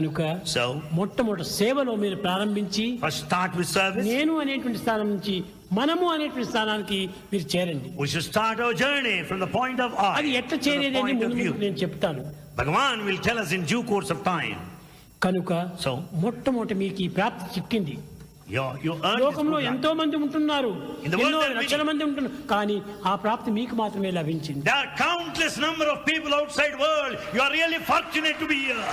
కనుక మొట్టమొదటి సేవలో మీరు ప్రారంభించి నేను అనేటువంటి స్థానం నుంచి మనము అనేటువంటి స్థానానికి మీరు చేరండి. అది ఎట్లా చేరేది అని నేను చెప్తాను. భగవాన్ will tell us in due course of time. కనుక మొట్టమొదటి మీకు ఈ ప్రాప్తి చిక్కింది. లోకంలో ఎంతో మంది ఉంటున్నారు, ఎన్నో లక్షల మంది ఉంటున్నారు, కానీ ఆ ప్రాప్తి మీకు మాత్రమే లభించింది. There are countless number of people outside world. You are really fortunate to be here.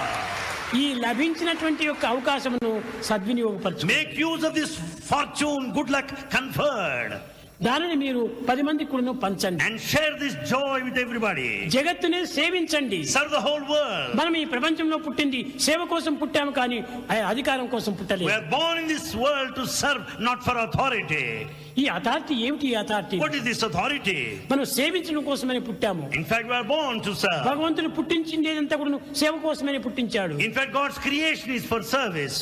ఈ లభించినటువంటి యొక్క అవకాశమును సద్వినియోగపరచండి. Make use of this fortune, good luck conferred. దానిని మీరు 10 మందికి కూడా పంచండి. And share this joy with everybody. జగత్తునే సేవించండి. Serve the whole world. మనం ఈ ప్రపంచంలో పుట్టింది సేవ కోసం పుట్టాము, కానీ అధికారం కోసం పుట్టలేదు. We are born in this world to serve, not for authority. ఈ అథారిటీ ఏమిటి? ఈ authority, what is this authority? మనం సేవించడం కోసమని పుట్టాము. In fact, we are born to serve. భగవంతుడు పుట్టించిందేదంతా కూడా సేవ కోసమని పుట్టించాడు. In fact, God's creation is for service.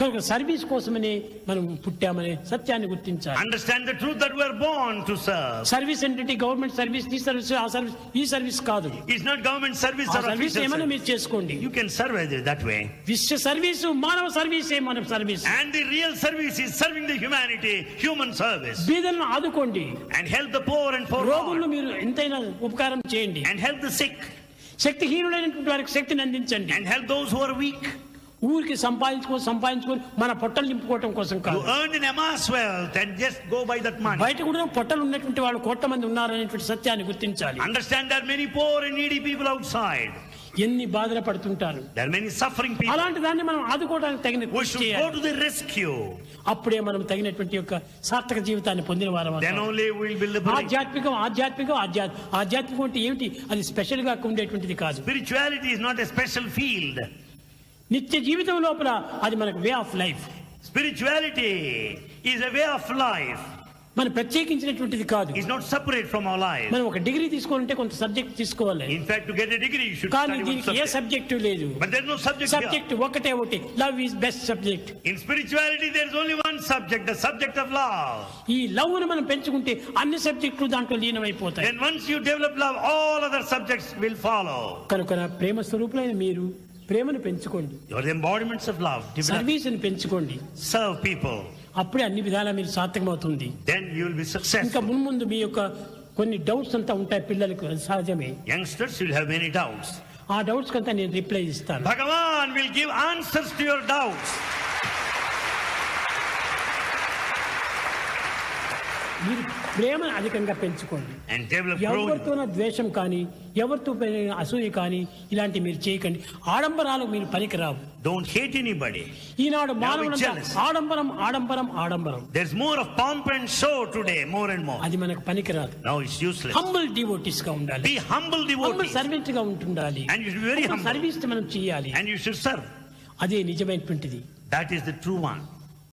కనుక సర్వీస్ కోసమని మనం పుట్టామనే సత్యాన్ని గుర్తించాలి. Understand the truth that we are born to serve. Service అంటే గవర్నమెంట్ సర్వీస్, ఈ సర్వీస్, ఆ సర్వీస్, ఈ సర్వీస్ కాదు. It's not government service or service ఏమైనా మీరు చేసుకోండి. You can serve that way. విశ్వ సర్వీసు, మానవ సర్వీసే మన service. And the real service is serving the humanity, human service. బీదలను ఆదుకోండి. And help the poor and forlorn. రోగులను మీరు ఎంతైనా ఉపకారం చేయండి. And help the sick. శక్తిహీనులైనటువంటి వారికి శక్తిని అందించండి. And help those who are weak. ఊరికి సంపాదించుకొని మన పొట్టలు నింపుకోవటం కోసం కాదు. You earn an amass wealth and just go by that money. బయట కూడా పొట్టలు ఉన్నటువంటి వాళ్ళు కోట్ల మంది ఉన్నారనేటువంటి సత్యాన్ని గుర్తించాలి. Understand there are many poor and needy people outside. ఎన్ని బాధలు పడుతుంటారు. There are many suffering people. అలాంటి దాన్ని మనం ఆదుకోవడానికి తగిన we should go to the rescue. అప్పుడే మనం తగినటువంటి యొక్క సార్థక జీవితాన్ని పొందిన వారం. Then only we will be liberated. ఆధ్యాత్మికం అంటే ఏమిటి? అది స్పెషల్ గా ఉండేటువంటిది కాదు. Spirituality is not a special field. నిత్య జీవితం లోపల అది మనకు way of life. Spirituality is a way of life. మనం ప్రత్యేకించినటువంటిది కాదు. It's not separate from our life. మనం ఒక డిగ్రీ తీసుకోవాలంటే కొంత సబ్జెక్ట్ తీసుకోవాలి. In fact, to get a degree you should కానీ study దీనికి ఏ సబ్జెక్టు లేదు. But there's no subject. Subject ఒకటే. Love is best subject. In spirituality there's only one subject, the subject of love. ఈ love ను మనం పెంచుకుంటే అన్ని సబ్జెక్టులు దాంట్లో లీనమైపోతాయి. Then once you develop love, all other subjects will follow. కనుక ప్రేమ స్వరూపులైన మీరు ప్రేమను పెంచుకోండి. You are the embodiments of love. Service ని పెంచుకోండి. Serve people. అప్పుడే అన్ని విధాలా మీరు సార్థకమవుతుంది. Then you will be successful. ఇంకా ముందు మీ యొక్క కొన్ని డౌట్స్ అంతా ఉంటాయి పిల్లలకు, సహజమే. Youngsters will have many doubts. ఆ డౌట్స్ కంతా నేను రిప్లై ఇస్తాను. Bhagavan will give answers to your doubts. మీరు ప్రేమను అధికంగా పెంచుకోండి. ఎవరితో ద్వేషం కానీ, ఎవరితో అసూయ కానీ ఇలాంటి మీరు చేయకండి. ఆడంబరాలకు మీరు పనికిరావు. Don't hate anybody. ఈనాడు మానవులంతా ఆడంబరం ఆడంబరం ఆడంబరం. There's more of pomp and show today, more and more. అది మనకు పనికిరాదు. Now it's useless. Humble devotees గా ఉండాలి. Be humble devotees. Humble servant గా ఉంటుండాలి. And you should be very humble. Service మనం చేయాలి. And you should serve. అదే నిజమైనటువంటిది. That is the true one.